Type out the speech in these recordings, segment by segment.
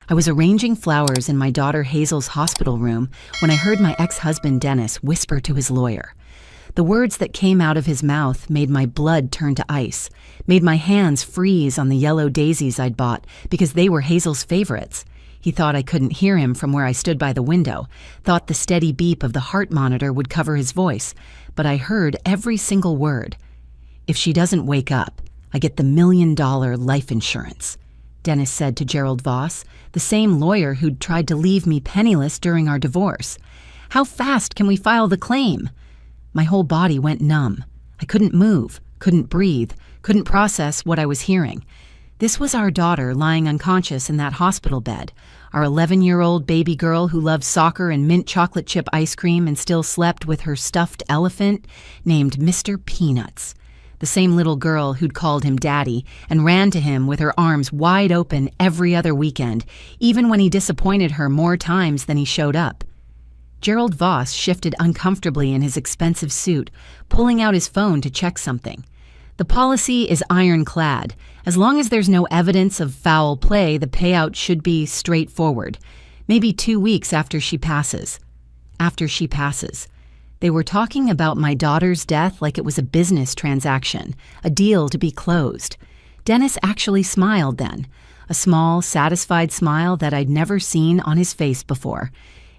I was arranging flowers in my daughter Hazel's hospital room when I heard my ex-husband Dennis whisper to his lawyer. The words that came out of his mouth made my blood turn to ice, made my hands freeze on the yellow daisies I'd bought because they were Hazel's favorites. He thought I couldn't hear him from where I stood by the window, thought the steady beep of the heart monitor would cover his voice, but I heard every single word. "If she doesn't wake up, I get the $1 million life insurance," Dennis said to Gerald Voss, the same lawyer who'd tried to leave me penniless during our divorce. "How fast can we file the claim?" My whole body went numb. I couldn't move, couldn't breathe, couldn't process what I was hearing. This was our daughter lying unconscious in that hospital bed, our 11-year-old baby girl who loved soccer and mint chocolate chip ice cream and still slept with her stuffed elephant named Mr. Peanuts. The same little girl who'd called him Daddy and ran to him with her arms wide open every other weekend, even when he disappointed her more times than he showed up. Gerald Voss shifted uncomfortably in his expensive suit, pulling out his phone to check something. "The policy is ironclad. As long as there's no evidence of foul play, the payout should be straightforward. Maybe 2 weeks after she passes." After she passes. They were talking about my daughter's death like it was a business transaction, a deal to be closed. Dennis actually smiled then, a small, satisfied smile that I'd never seen on his face before.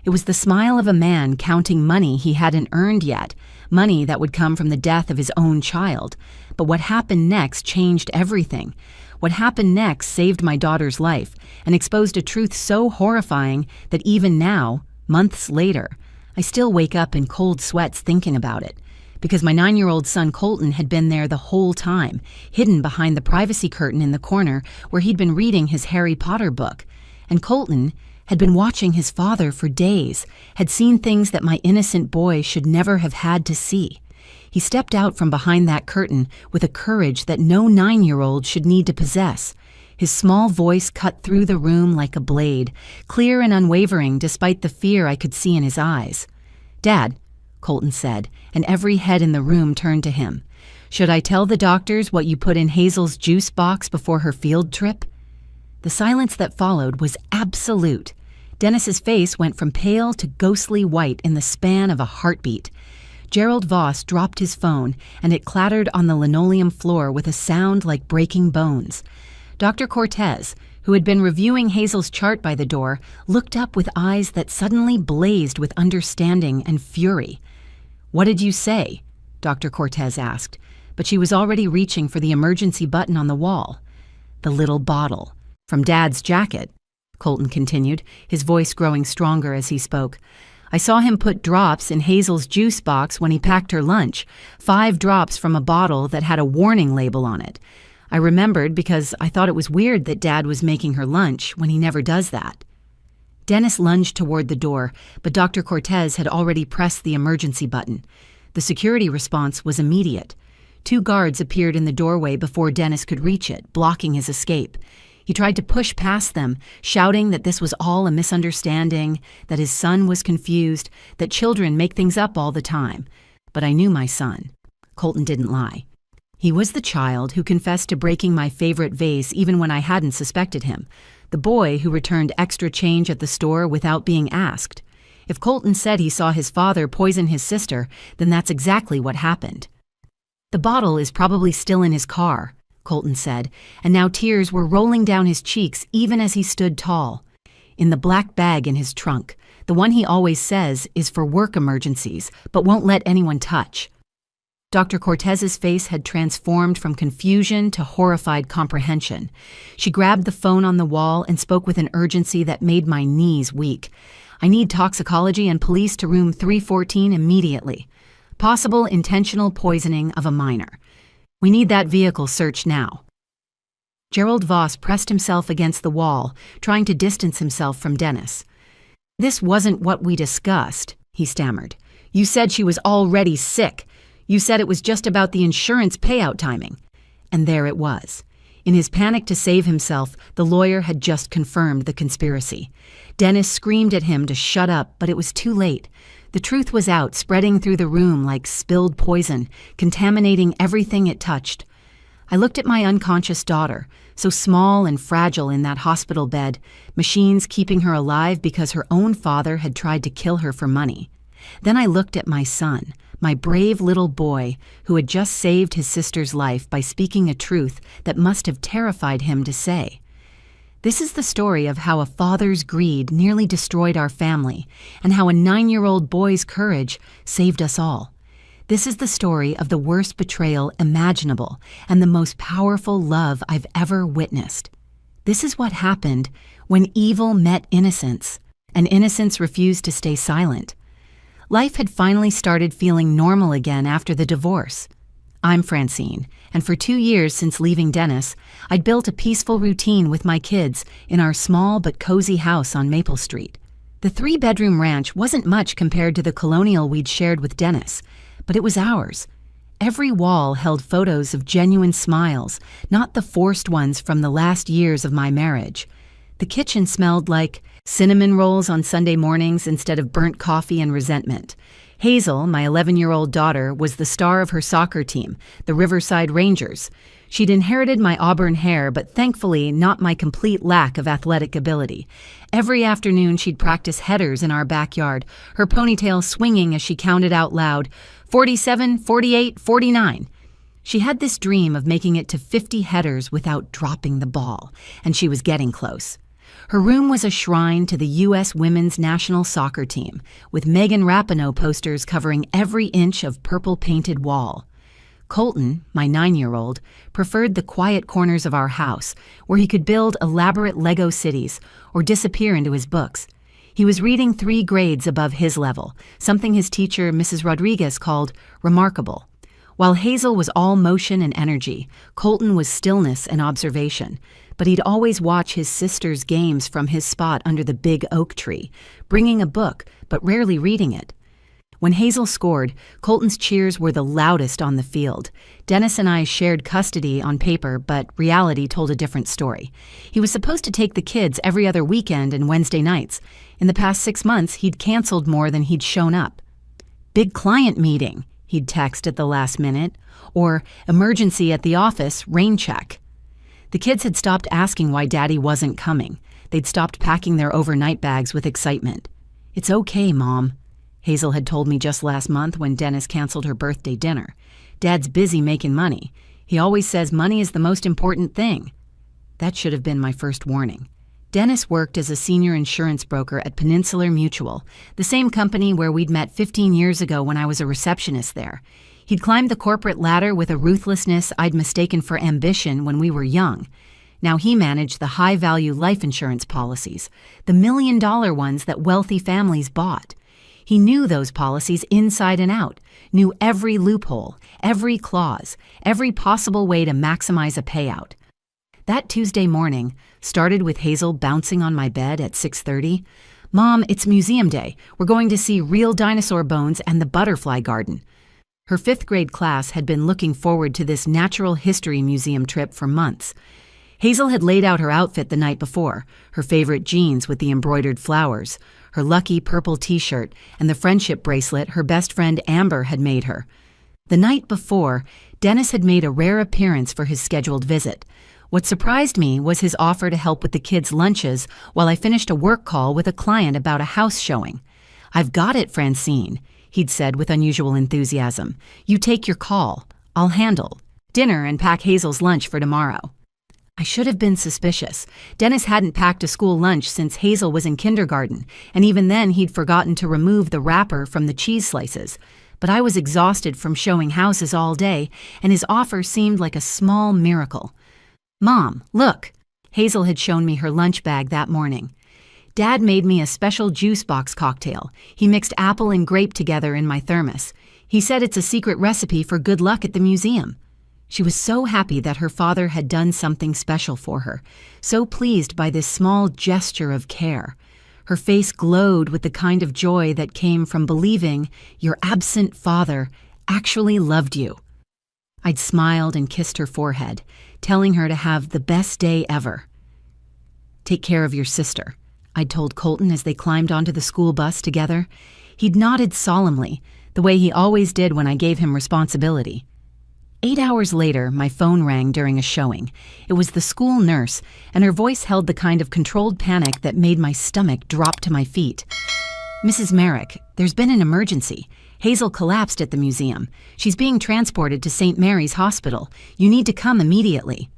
It was the smile of a man counting money he hadn't earned yet, money that would come from the death of his own child. But what happened next changed everything. What happened next saved my daughter's life and exposed a truth so horrifying that even now, months later, I still wake up in cold sweats thinking about it. Because my 9-year-old son Colton had been there the whole time, hidden behind the privacy curtain in the corner where he'd been reading his Harry Potter book. And Colton had been watching his father for days, had seen things that my innocent boy should never have had to see. He stepped out from behind that curtain with a courage that no 9-year-old should need to possess. His small voice cut through the room like a blade, clear and unwavering despite the fear I could see in his eyes. "Dad," Colton said, and every head in the room turned to him. "Should I tell the doctors what you put in Hazel's juice box before her field trip?" The silence that followed was absolute. Dennis's face went from pale to ghostly white in the span of a heartbeat. Gerald Voss dropped his phone, and it clattered on the linoleum floor with a sound like breaking bones. Dr. Cortez, who had been reviewing Hazel's chart by the door, looked up with eyes that suddenly blazed with understanding and fury. "What did you say?" Dr. Cortez asked, but she was already reaching for the emergency button on the wall. "The little bottle. From Dad's jacket," Colton continued, his voice growing stronger as he spoke. "I saw him put drops in Hazel's juice box when he packed her lunch, 5 drops from a bottle that had a warning label on it. I remembered because I thought it was weird that Dad was making her lunch when he never does that." Dennis lunged toward the door, but Dr. Cortez had already pressed the emergency button. The security response was immediate. 2 guards appeared in the doorway before Dennis could reach it, blocking his escape. He tried to push past them, shouting that this was all a misunderstanding, that his son was confused, that children make things up all the time. But I knew my son. Colton didn't lie. He was the child who confessed to breaking my favorite vase even when I hadn't suspected him, the boy who returned extra change at the store without being asked. If Colton said he saw his father poison his sister, then that's exactly what happened. "The bottle is probably still in his car," Colton said, and now tears were rolling down his cheeks even as he stood tall. "In the black bag in his trunk, the one he always says is for work emergencies, but won't let anyone touch." Dr. Cortez's face had transformed from confusion to horrified comprehension. She grabbed the phone on the wall and spoke with an urgency that made my knees weak. "I need toxicology and police to room 314 immediately. Possible intentional poisoning of a minor. We need that vehicle searched now." Gerald Voss pressed himself against the wall, trying to distance himself from Dennis. "This wasn't what we discussed," he stammered. "You said she was already sick. You said it was just about the insurance payout timing." And there it was. In his panic to save himself, the lawyer had just confirmed the conspiracy. Dennis screamed at him to shut up, but it was too late. The truth was out, spreading through the room like spilled poison, contaminating everything it touched. I looked at my unconscious daughter, so small and fragile in that hospital bed, machines keeping her alive because her own father had tried to kill her for money. Then I looked at my son, my brave little boy who had just saved his sister's life by speaking a truth that must have terrified him to say. This is the story of how a father's greed nearly destroyed our family, and how a 9-year-old boy's courage saved us all. This is the story of the worst betrayal imaginable and the most powerful love I've ever witnessed. This is what happened when evil met innocence, and innocence refused to stay silent. Life had finally started feeling normal again after the divorce. I'm Francine, and for 2 years since leaving Dennis, I'd built a peaceful routine with my kids in our small but cozy house on Maple Street. The 3-bedroom ranch wasn't much compared to the colonial we'd shared with Dennis, but it was ours. Every wall held photos of genuine smiles, not the forced ones from the last years of my marriage. The kitchen smelled like cinnamon rolls on Sunday mornings instead of burnt coffee and resentment. Hazel, my 11-year-old daughter, was the star of her soccer team, the Riverside Rangers. She'd inherited my auburn hair, but thankfully not my complete lack of athletic ability. Every afternoon she'd practice headers in our backyard, her ponytail swinging as she counted out loud, 47, 48, 49. She had this dream of making it to 50 headers without dropping the ball, and she was getting close. Her room was a shrine to the U.S. women's national soccer team, with Megan Rapinoe posters covering every inch of purple-painted wall. Colton, my 9-year-old, preferred the quiet corners of our house, where he could build elaborate Lego cities or disappear into his books. He was reading 3 grades above his level, something his teacher, Mrs. Rodriguez, called remarkable. While Hazel was all motion and energy, Colton was stillness and observation. But he'd always watch his sister's games from his spot under the big oak tree, bringing a book, but rarely reading it. When Hazel scored, Colton's cheers were the loudest on the field. Dennis and I shared custody on paper, but reality told a different story. He was supposed to take the kids every other weekend and Wednesday nights. In the past 6 months, he'd canceled more than he'd shown up. "Big client meeting," he'd text at the last minute, or "emergency at the office, rain check." The kids had stopped asking why Daddy wasn't coming. They'd stopped packing their overnight bags with excitement. "It's okay, Mom," Hazel had told me just last month when Dennis canceled her birthday dinner. "Dad's busy making money. He always says money is the most important thing." That should have been my first warning. Dennis worked as a senior insurance broker at Peninsular Mutual, the same company where we'd met 15 years ago when I was a receptionist there. He'd climbed the corporate ladder with a ruthlessness I'd mistaken for ambition when we were young. Now he managed the high-value life insurance policies, the million-dollar ones that wealthy families bought. He knew those policies inside and out, knew every loophole, every clause, every possible way to maximize a payout. That Tuesday morning started with Hazel bouncing on my bed at 6:30. "Mom, it's museum day. We're going to see real dinosaur bones and the butterfly garden." Her 5th grade class had been looking forward to this natural history museum trip for months. Hazel had laid out her outfit the night before, her favorite jeans with the embroidered flowers, her lucky purple t-shirt, and the friendship bracelet her best friend Amber had made her. The night before, Dennis had made a rare appearance for his scheduled visit. What surprised me was his offer to help with the kids' lunches while I finished a work call with a client about a house showing. "I've got it, Francine," he'd said with unusual enthusiasm. "You take your call. I'll handle dinner and pack Hazel's lunch for tomorrow." I should have been suspicious. Dennis hadn't packed a school lunch since Hazel was in kindergarten, and even then he'd forgotten to remove the wrapper from the cheese slices. But I was exhausted from showing houses all day, and his offer seemed like a small miracle. "Mom, look." Hazel had shown me her lunch bag that morning. "Dad made me a special juice box cocktail. He mixed apple and grape together in my thermos. He said it's a secret recipe for good luck at the museum." She was so happy that her father had done something special for her, so pleased by this small gesture of care. Her face glowed with the kind of joy that came from believing your absent father actually loved you. I'd smiled and kissed her forehead, telling her to have the best day ever. "Take care of your sister," I'd told Colton as they climbed onto the school bus together. He'd nodded solemnly, the way he always did when I gave him responsibility. 8 hours later, my phone rang during a showing. It was the school nurse, and her voice held the kind of controlled panic that made my stomach drop to my feet. "Mrs. Merrick, there's been an emergency. Hazel collapsed at the museum. She's being transported to St. Mary's Hospital. You need to come immediately."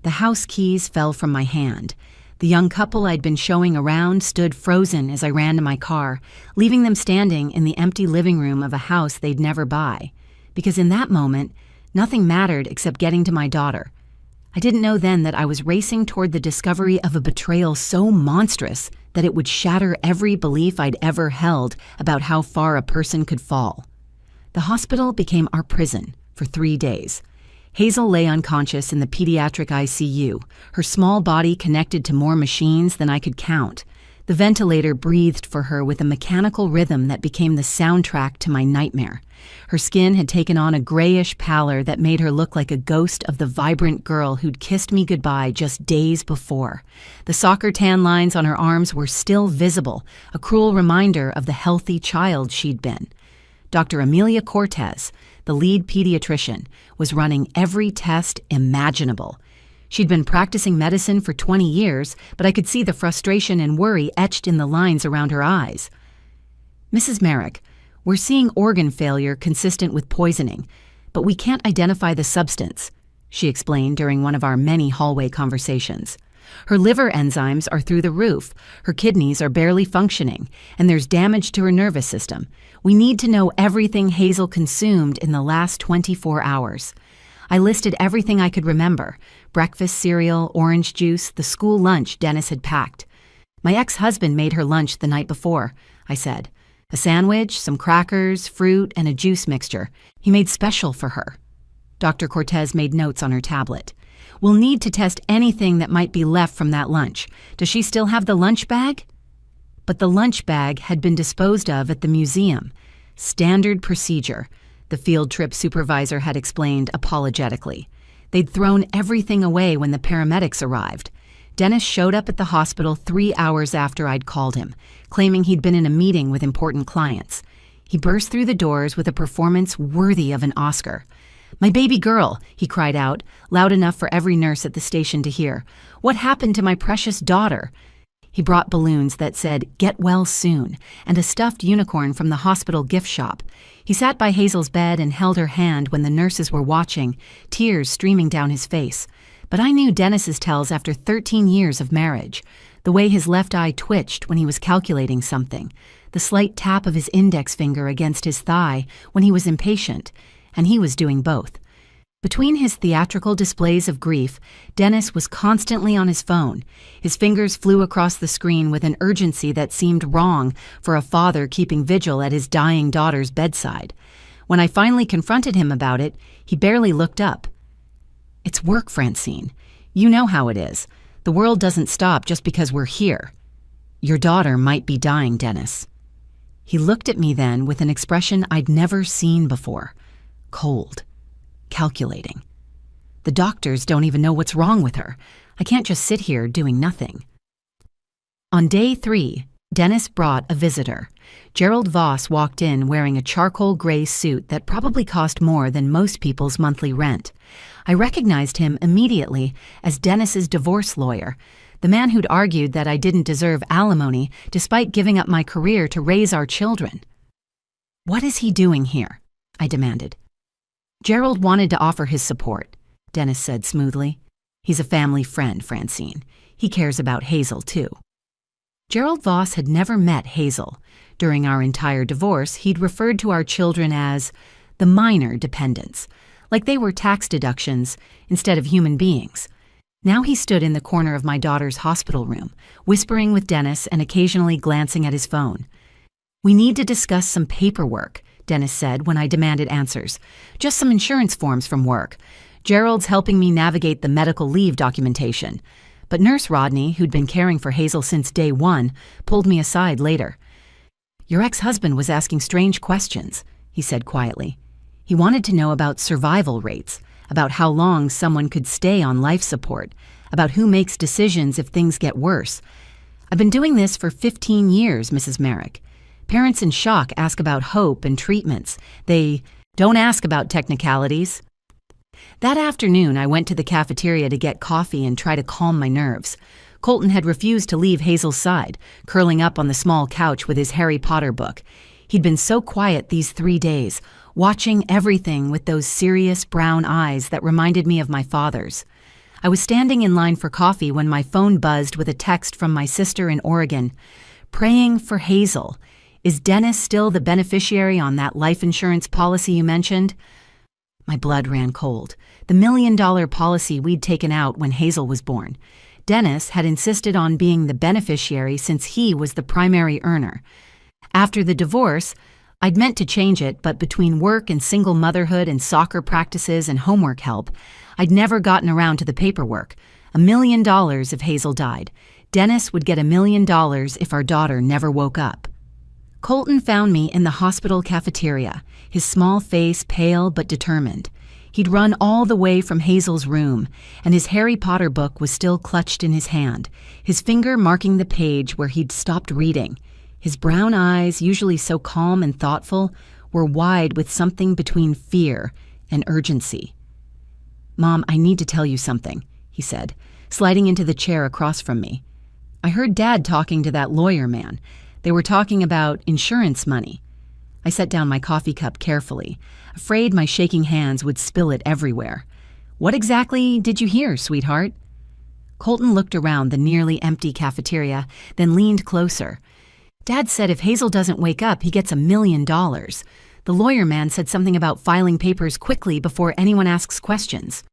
The house keys fell from my hand. The young couple I'd been showing around stood frozen as I ran to my car, leaving them standing in the empty living room of a house they'd never buy. Because in that moment, nothing mattered except getting to my daughter. I didn't know then that I was racing toward the discovery of a betrayal so monstrous that it would shatter every belief I'd ever held about how far a person could fall. The hospital became our prison for 3 days. Hazel lay unconscious in the pediatric ICU, her small body connected to more machines than I could count. The ventilator breathed for her with a mechanical rhythm that became the soundtrack to my nightmare. Her skin had taken on a grayish pallor that made her look like a ghost of the vibrant girl who'd kissed me goodbye just days before. The soccer tan lines on her arms were still visible, a cruel reminder of the healthy child she'd been. Dr. Amelia Cortez, the lead pediatrician, was running every test imaginable. She'd been practicing medicine for 20 years, but I could see the frustration and worry etched in the lines around her eyes. "Mrs. Merrick, we're seeing organ failure consistent with poisoning, but we can't identify the substance," she explained during one of our many hallway conversations. "Her liver enzymes are through the roof, her kidneys are barely functioning, and there's damage to her nervous system. We need to know everything Hazel consumed in the last 24 hours. I listed everything I could remember: breakfast cereal, orange juice, the school lunch Dennis had packed. "My ex-husband made her lunch the night before," I said. "A sandwich, some crackers, fruit, and a juice mixture. He made special for her." Dr. Cortez made notes on her tablet. "We'll need to test anything that might be left from that lunch. Does she still have the lunch bag?" But the lunch bag had been disposed of at the museum. Standard procedure, the field trip supervisor had explained apologetically. They'd thrown everything away when the paramedics arrived. Dennis showed up at the hospital 3 hours after I'd called him, claiming he'd been in a meeting with important clients. He burst through the doors with a performance worthy of an Oscar. "My baby girl," he cried out, loud enough for every nurse at the station to hear. "What happened to my precious daughter?" He brought balloons that said, "Get well soon," and a stuffed unicorn from the hospital gift shop. He sat by Hazel's bed and held her hand when the nurses were watching, tears streaming down his face. But I knew Dennis's tells after 13 years of marriage. The way his left eye twitched when he was calculating something, the slight tap of his index finger against his thigh when he was impatient, and he was doing both. Between his theatrical displays of grief, Dennis was constantly on his phone. His fingers flew across the screen with an urgency that seemed wrong for a father keeping vigil at his dying daughter's bedside. When I finally confronted him about it, he barely looked up. "It's work, Francine. You know how it is. The world doesn't stop just because we're here. Your daughter might be dying, Dennis." He looked at me then with an expression I'd never seen before. Cold. Calculating. "The doctors don't even know what's wrong with her. I can't just sit here doing nothing." On day 3, Dennis brought a visitor. Gerald Voss walked in wearing a charcoal gray suit that probably cost more than most people's monthly rent. I recognized him immediately as Dennis's divorce lawyer, the man who'd argued that I didn't deserve alimony despite giving up my career to raise our children. "What is he doing here?" I demanded. "Gerald wanted to offer his support," Dennis said smoothly. "He's a family friend, Francine. He cares about Hazel, too." Gerald Voss had never met Hazel. During our entire divorce, he'd referred to our children as the minor dependents, like they were tax deductions instead of human beings. Now he stood in the corner of my daughter's hospital room, whispering with Dennis and occasionally glancing at his phone. "We need to discuss some paperwork," Dennis said when I demanded answers. "Just some insurance forms from work. Gerald's helping me navigate the medical leave documentation." But Nurse Rodney, who'd been caring for Hazel since day 1, pulled me aside later. "Your ex-husband was asking strange questions," he said quietly. "He wanted to know about survival rates, about how long someone could stay on life support, about who makes decisions if things get worse. I've been doing this for 15 years, Mrs. Merrick. Parents in shock ask about hope and treatments. They don't ask about technicalities." That afternoon, I went to the cafeteria to get coffee and try to calm my nerves. Colton had refused to leave Hazel's side, curling up on the small couch with his Harry Potter book. He'd been so quiet these 3 days, watching everything with those serious brown eyes that reminded me of my father's. I was standing in line for coffee when my phone buzzed with a text from my sister in Oregon. "Praying for Hazel. Is Dennis still the beneficiary on that life insurance policy you mentioned?" My blood ran cold. The $1 million policy we'd taken out when Hazel was born. Dennis had insisted on being the beneficiary since he was the primary earner. After the divorce, I'd meant to change it, but between work and single motherhood and soccer practices and homework help, I'd never gotten around to the paperwork. $1 million if Hazel died. Dennis would get $1 million if our daughter never woke up. Colton found me in the hospital cafeteria, his small face pale but determined. He'd run all the way from Hazel's room, and his Harry Potter book was still clutched in his hand, his finger marking the page where he'd stopped reading. His brown eyes, usually so calm and thoughtful, were wide with something between fear and urgency. "Mom, I need to tell you something," he said, sliding into the chair across from me. "I heard Dad talking to that lawyer man. They were talking about insurance money." I set down my coffee cup carefully, afraid my shaking hands would spill it everywhere. "What exactly did you hear, sweetheart?" Colton looked around the nearly empty cafeteria, then leaned closer. "Dad said if Hazel doesn't wake up, he gets $1 million. The lawyer man said something about filing papers quickly before anyone asks questions."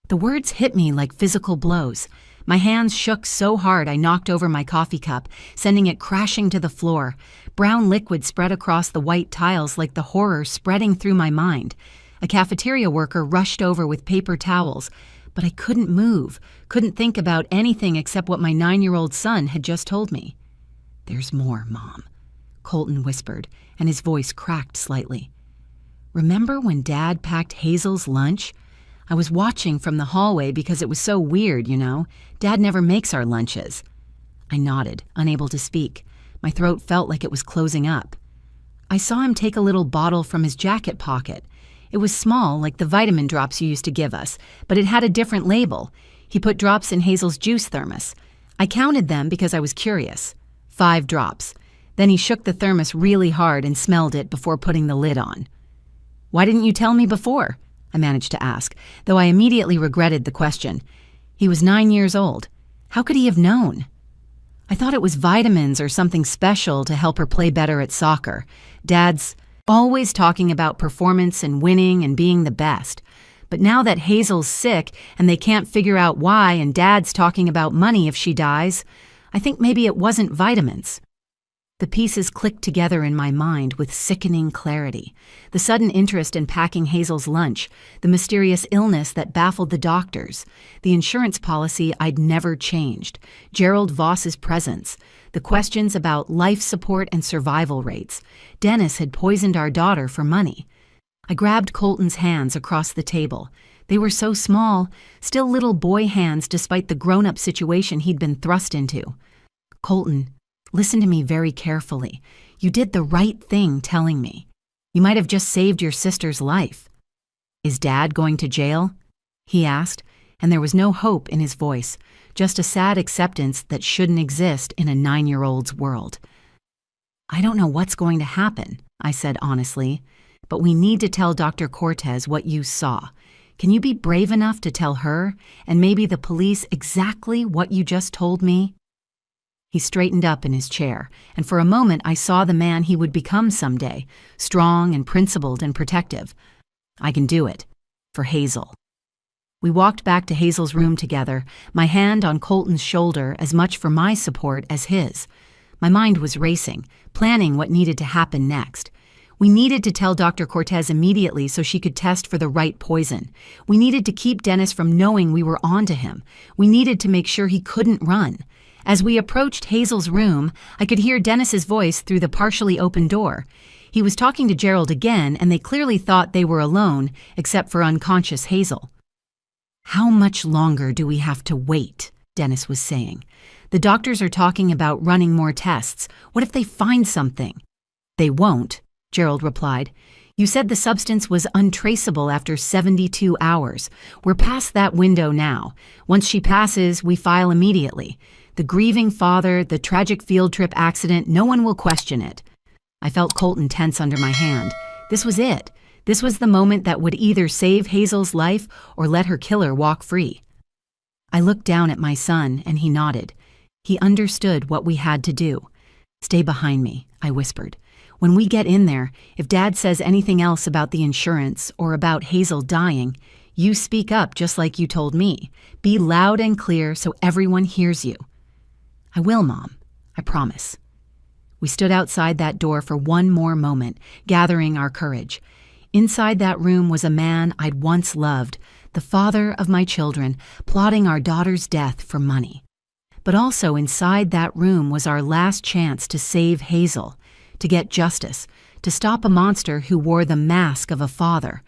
The words hit me like physical blows. My hands shook so hard I knocked over my coffee cup, sending it crashing to the floor. Brown liquid spread across the white tiles like the horror spreading through my mind. A cafeteria worker rushed over with paper towels, but I couldn't move, couldn't think about anything except what my 9-year-old son had just told me. "There's more, Mom," Colton whispered, and his voice cracked slightly. "Remember when Dad packed Hazel's lunch? I was watching from the hallway because it was so weird, you know. Dad never makes our lunches." I nodded, unable to speak. My throat felt like it was closing up. "I saw him take a little bottle from his jacket pocket. It was small, like the vitamin drops you used to give us, but it had a different label. He put drops in Hazel's juice thermos. I counted them because I was curious. 5 drops. Then he shook the thermos really hard and smelled it before putting the lid on." "Why didn't you tell me before?" I managed to ask, though I immediately regretted the question. He was 9 years old. How could he have known? "I thought it was vitamins or something special to help her play better at soccer. Dad's always talking about performance and winning and being the best. But now that Hazel's sick and they can't figure out why and Dad's talking about money if she dies, I think maybe it wasn't vitamins." The pieces clicked together in my mind with sickening clarity. The sudden interest in packing Hazel's lunch, the mysterious illness that baffled the doctors, the insurance policy I'd never changed, Gerald Voss's presence, the questions about life support and survival rates. Dennis had poisoned our daughter for money. I grabbed Colton's hands across the table. They were so small, still little boy hands despite the grown-up situation he'd been thrust into. "Colton, listen to me very carefully. You did the right thing telling me. You might have just saved your sister's life." "Is Dad going to jail?" he asked, and there was no hope in his voice, just a sad acceptance that shouldn't exist in a 9-year-old's world. "I don't know what's going to happen," I said honestly, "but we need to tell Dr. Cortez what you saw. Can you be brave enough to tell her, and maybe the police, exactly what you just told me?" He straightened up in his chair, and for a moment I saw the man he would become someday, strong and principled and protective. "I can do it. For Hazel." We walked back to Hazel's room together, my hand on Colton's shoulder as much for my support as his. My mind was racing, planning what needed to happen next. We needed to tell Dr. Cortez immediately so she could test for the right poison. We needed to keep Dennis from knowing we were on to him. We needed to make sure he couldn't run. As we approached Hazel's room, I could hear Dennis's voice through the partially open door. He was talking to Gerald again, and they clearly thought they were alone, except for unconscious Hazel. "How much longer do we have to wait?" Dennis was saying. "The doctors are talking about running more tests. What if they find something?" "They won't," Gerald replied. You said the substance was untraceable after 72 hours. We're past that window now. Once she passes, we file immediately. The grieving father, the tragic field trip accident, no one will question it. I felt Colton tense under my hand. This was it. This was the moment that would either save Hazel's life or let her killer walk free. I looked down at my son, and he nodded. He understood what we had to do. "Stay behind me," I whispered. "When we get in there, if Dad says anything else about the insurance or about Hazel dying, you speak up just like you told me. Be loud and clear so everyone hears you." "I will, Mom. I promise." We stood outside that door for one more moment, gathering our courage. Inside that room was a man I'd once loved, the father of my children, plotting our daughter's death for money. But also inside that room was our last chance to save Hazel, to get justice, to stop a monster who wore the mask of a father.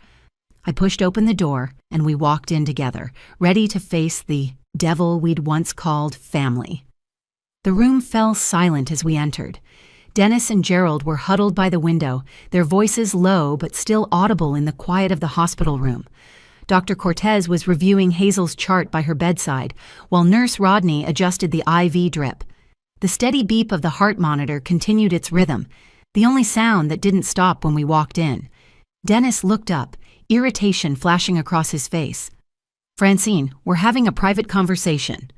I pushed open the door, and we walked in together, ready to face the devil we'd once called family. The room fell silent as we entered. Dennis and Gerald were huddled by the window, their voices low but still audible in the quiet of the hospital room. Dr. Cortez was reviewing Hazel's chart by her bedside, while Nurse Rodney adjusted the IV drip. The steady beep of the heart monitor continued its rhythm, the only sound that didn't stop when we walked in. Dennis looked up, irritation flashing across his face. "Francine, we're having a private conversation."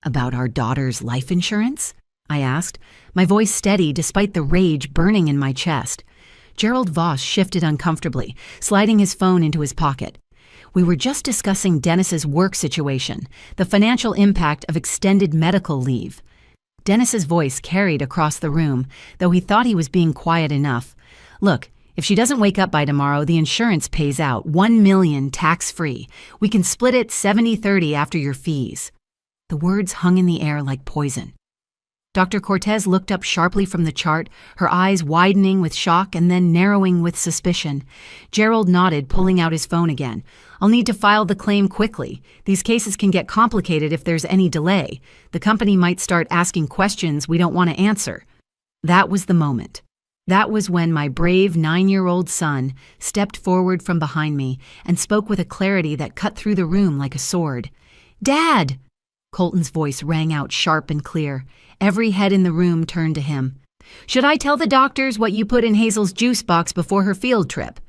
"About our daughter's life insurance?" I asked, my voice steady despite the rage burning in my chest. Gerald Voss shifted uncomfortably, sliding his phone into his pocket. "We were just discussing Dennis's work situation, the financial impact of extended medical leave." Dennis's voice carried across the room, though he thought he was being quiet enough. "Look, if she doesn't wake up by tomorrow, the insurance pays out $1 million tax-free. We can split it 70-30 after your fees." The words hung in the air like poison. Dr. Cortez looked up sharply from the chart, her eyes widening with shock and then narrowing with suspicion. Gerald nodded, pulling out his phone again. "I'll need to file the claim quickly. These cases can get complicated if there's any delay. The company might start asking questions we don't want to answer." That was the moment. That was when my brave 9-year-old son stepped forward from behind me and spoke with a clarity that cut through the room like a sword. "Dad!" Colton's voice rang out sharp and clear. Every head in the room turned to him. "Should I tell the doctors what you put in Hazel's juice box before her field trip?"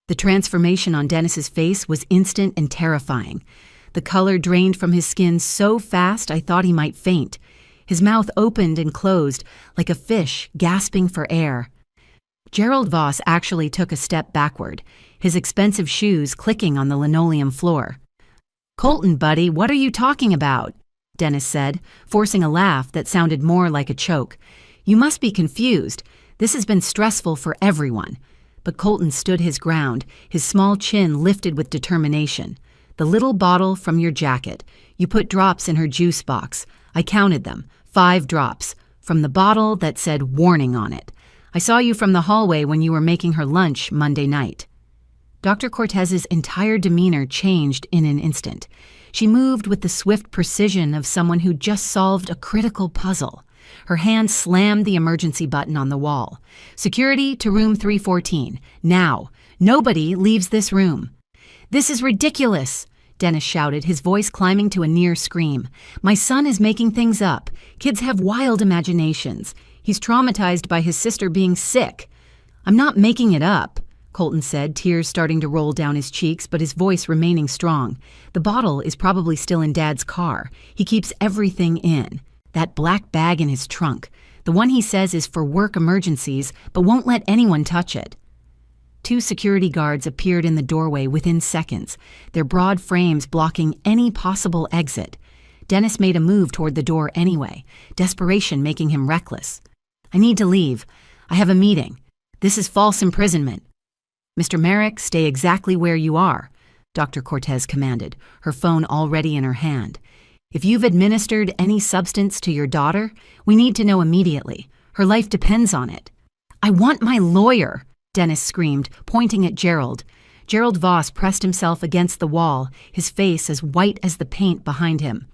The transformation on Dennis's face was instant and terrifying. The color drained from his skin so fast I thought he might faint. His mouth opened and closed, like a fish gasping for air. Gerald Voss actually took a step backward, his expensive shoes clicking on the linoleum floor. "Colton, buddy, what are you talking about?" Dennis said, forcing a laugh that sounded more like a choke. "You must be confused. This has been stressful for everyone." But Colton stood his ground, his small chin lifted with determination. "The little bottle from your jacket. You put drops in her juice box. I counted them. 5 drops. From the bottle that said warning on it. I saw you from the hallway when you were making her lunch Monday night." Dr. Cortez's entire demeanor changed in an instant. She moved with the swift precision of someone who just solved a critical puzzle. Her hand slammed the emergency button on the wall. "Security to room 314. Now. Nobody leaves this room." "This is ridiculous," Dennis shouted, his voice climbing to a near scream. "My son is making things up. Kids have wild imaginations. He's traumatized by his sister being sick." "I'm not making it up," Colton said, tears starting to roll down his cheeks, but his voice remaining strong. "The bottle is probably still in Dad's car. He keeps everything in. That black bag in his trunk. The one he says is for work emergencies, but won't let anyone touch it." 2 security guards appeared in the doorway within seconds, their broad frames blocking any possible exit. Dennis made a move toward the door anyway, desperation making him reckless. "I need to leave. I have a meeting. This is false imprisonment." "Mr. Merrick, stay exactly where you are," Dr. Cortez commanded, her phone already in her hand. "If you've administered any substance to your daughter, we need to know immediately. Her life depends on it." "I want my lawyer," Dennis screamed, pointing at Gerald. Gerald Voss pressed himself against the wall, his face as white as the paint behind him.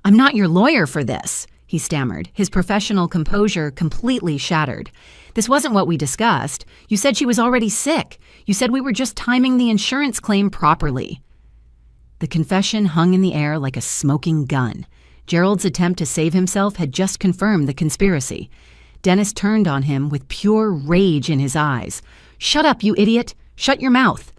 "I'm not your lawyer for this," he stammered, his professional composure completely shattered. "This wasn't what we discussed. You said she was already sick. You said we were just timing the insurance claim properly." The confession hung in the air like a smoking gun. Gerald's attempt to save himself had just confirmed the conspiracy. Dennis turned on him with pure rage in his eyes. "Shut up, you idiot! Shut your mouth!"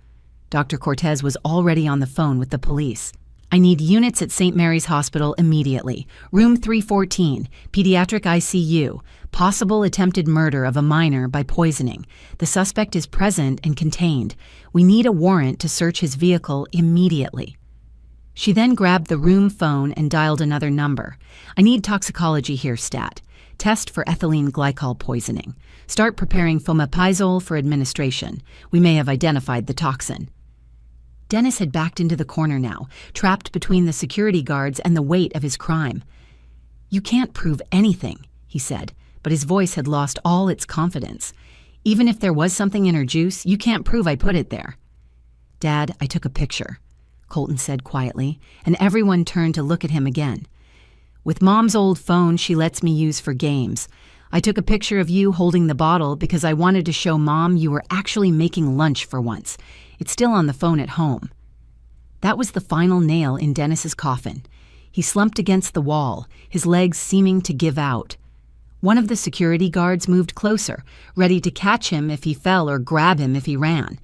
Dr. Cortez was already on the phone with the police. "I need units at St. Mary's Hospital immediately. Room 314, pediatric ICU. Possible attempted murder of a minor by poisoning. The suspect is present and contained. We need a warrant to search his vehicle immediately." She then grabbed the room phone and dialed another number. "I need toxicology here, stat. Test for ethylene glycol poisoning. Start preparing fomepizole for administration. We may have identified the toxin." Dennis had backed into the corner now, trapped between the security guards and the weight of his crime. "You can't prove anything," he said, but his voice had lost all its confidence. "Even if there was something in her juice, you can't prove I put it there." "Dad, I took a picture," Colton said quietly, and everyone turned to look at him again. "With Mom's old phone she lets me use for games. I took a picture of you holding the bottle because I wanted to show Mom you were actually making lunch for once. It's still on the phone at home." That was the final nail in Dennis's coffin. He slumped against the wall, his legs seeming to give out. One of the security guards moved closer, ready to catch him if he fell or grab him if he ran.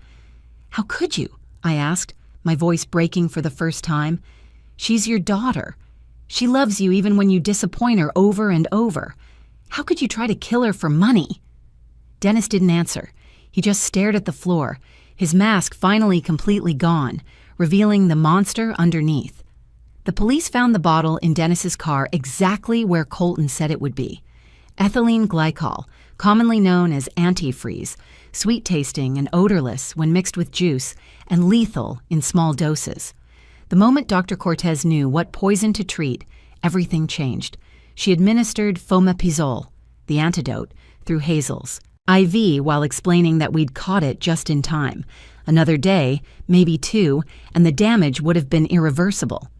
"How could you?" I asked, my voice breaking for the first time. "She's your daughter. She loves you even when you disappoint her over and over. How could you try to kill her for money?" Dennis didn't answer. He just stared at the floor, his mask finally completely gone, revealing the monster underneath. The police found the bottle in Dennis's car exactly where Colton said it would be. Ethylene glycol, commonly known as antifreeze, sweet-tasting and odorless when mixed with juice, and lethal in small doses. The moment Dr. Cortez knew what poison to treat, everything changed. She administered fomepizole, the antidote, through Hazel's IV while explaining that we'd caught it just in time. Another day, maybe 2, and the damage would have been irreversible.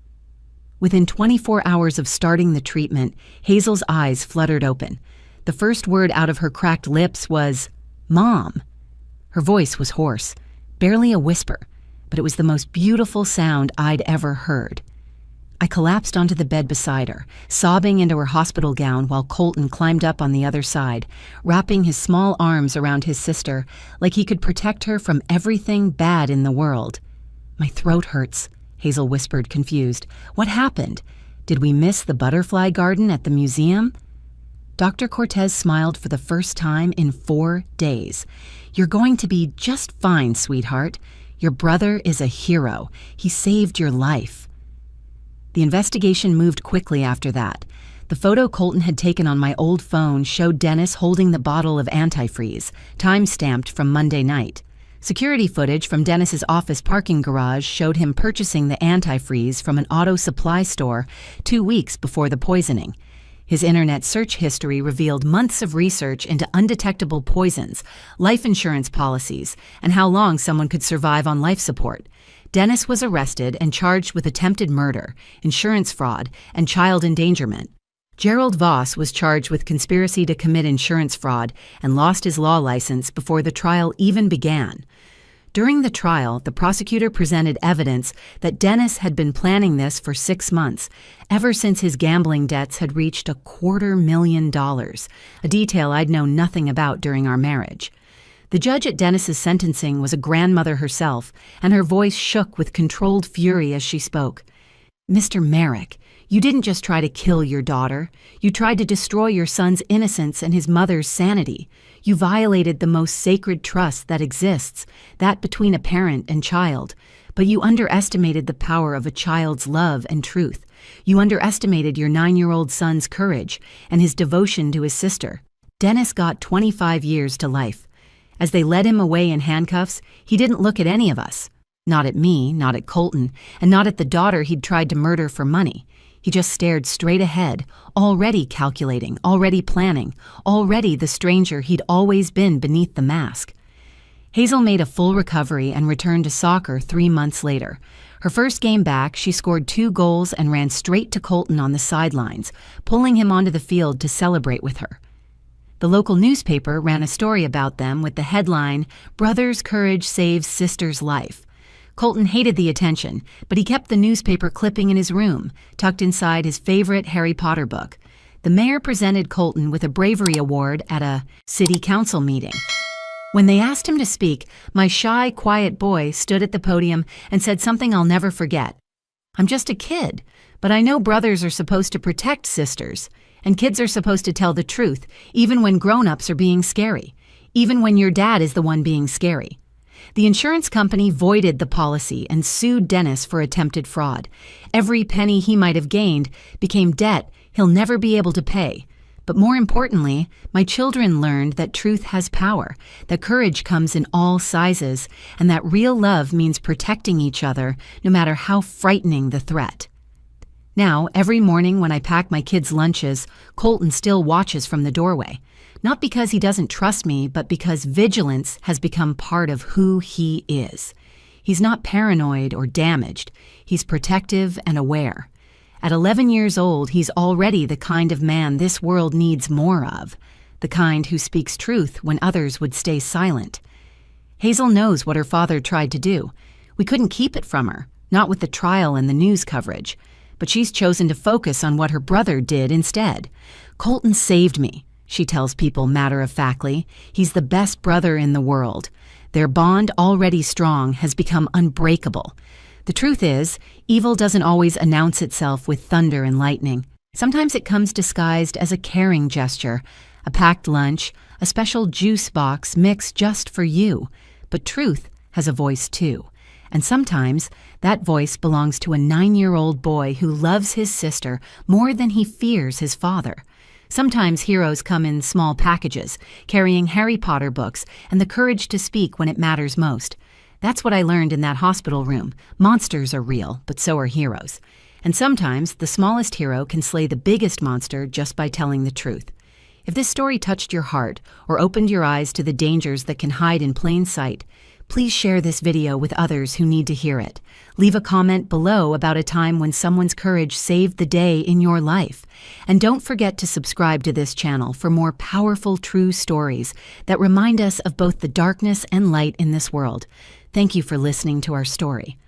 Within 24 hours of starting the treatment, Hazel's eyes fluttered open. The first word out of her cracked lips was, "Mom." Her voice was hoarse, barely a whisper, but it was the most beautiful sound I'd ever heard. I collapsed onto the bed beside her, sobbing into her hospital gown while Colton climbed up on the other side, wrapping his small arms around his sister like he could protect her from everything bad in the world. "My throat hurts," Hazel whispered, confused. "What happened? Did we miss the butterfly garden at the museum?" Dr. Cortez smiled for the first time in 4 days. "You're going to be just fine, sweetheart. Your brother is a hero. He saved your life." The investigation moved quickly after that. The photo Colton had taken on my old phone showed Dennis holding the bottle of antifreeze, time-stamped from Monday night. Security footage from Dennis's office parking garage showed him purchasing the antifreeze from an auto supply store 2 weeks before the poisoning. His internet search history revealed months of research into undetectable poisons, life insurance policies, and how long someone could survive on life support. Dennis was arrested and charged with attempted murder, insurance fraud, and child endangerment. Gerald Voss was charged with conspiracy to commit insurance fraud and lost his law license before the trial even began. During the trial, the prosecutor presented evidence that Dennis had been planning this for 6 months, ever since his gambling debts had reached $250,000, a detail I'd known nothing about during our marriage. The judge at Dennis's sentencing was a grandmother herself, and her voice shook with controlled fury as she spoke. "Mr. Merrick, you didn't just try to kill your daughter. You tried to destroy your son's innocence and his mother's sanity. You violated the most sacred trust that exists, that between a parent and child. But you underestimated the power of a child's love and truth. You underestimated your 9-year-old son's courage and his devotion to his sister." Dennis got 25 years to life. As they led him away in handcuffs, he didn't look at any of us. Not at me, not at Colton, and not at the daughter he'd tried to murder for money. He just stared straight ahead, already calculating, already planning, already the stranger he'd always been beneath the mask. Hazel made a full recovery and returned to soccer 3 months later. Her first game back, she scored 2 goals and ran straight to Colton on the sidelines, pulling him onto the field to celebrate with her. The local newspaper ran a story about them with the headline, "Brother's Courage Saves Sister's Life." Colton hated the attention, but he kept the newspaper clipping in his room, tucked inside his favorite Harry Potter book. The mayor presented Colton with a bravery award at a city council meeting. When they asked him to speak, my shy, quiet boy stood at the podium and said something I'll never forget. "I'm just a kid, but I know brothers are supposed to protect sisters, and kids are supposed to tell the truth, even when grown-ups are being scary, even when your dad is the one being scary." The insurance company voided the policy and sued Dennis for attempted fraud. Every penny he might have gained became debt he'll never be able to pay. But more importantly, my children learned that truth has power, that courage comes in all sizes, and that real love means protecting each other, no matter how frightening the threat. Now, every morning when I pack my kids' lunches, Colton still watches from the doorway. Not because he doesn't trust me, but because vigilance has become part of who he is. He's not paranoid or damaged. He's protective and aware. At 11 years old, he's already the kind of man this world needs more of, the kind who speaks truth when others would stay silent. Hazel knows what her father tried to do. We couldn't keep it from her, not with the trial and the news coverage, but she's chosen to focus on what her brother did instead. "Colton saved me," she tells people matter-of-factly. "He's the best brother in the world." Their bond, already strong, has become unbreakable. The truth is, evil doesn't always announce itself with thunder and lightning. Sometimes it comes disguised as a caring gesture, a packed lunch, a special juice box mixed just for you. But truth has a voice too. And sometimes that voice belongs to a 9-year-old boy who loves his sister more than he fears his father. Sometimes heroes come in small packages, carrying Harry Potter books and the courage to speak when it matters most. That's what I learned in that hospital room. Monsters are real, but so are heroes. And sometimes the smallest hero can slay the biggest monster just by telling the truth. If this story touched your heart or opened your eyes to the dangers that can hide in plain sight, please share this video with others who need to hear it. Leave a comment below about a time when someone's courage saved the day in your life. And don't forget to subscribe to this channel for more powerful true stories that remind us of both the darkness and light in this world. Thank you for listening to our story.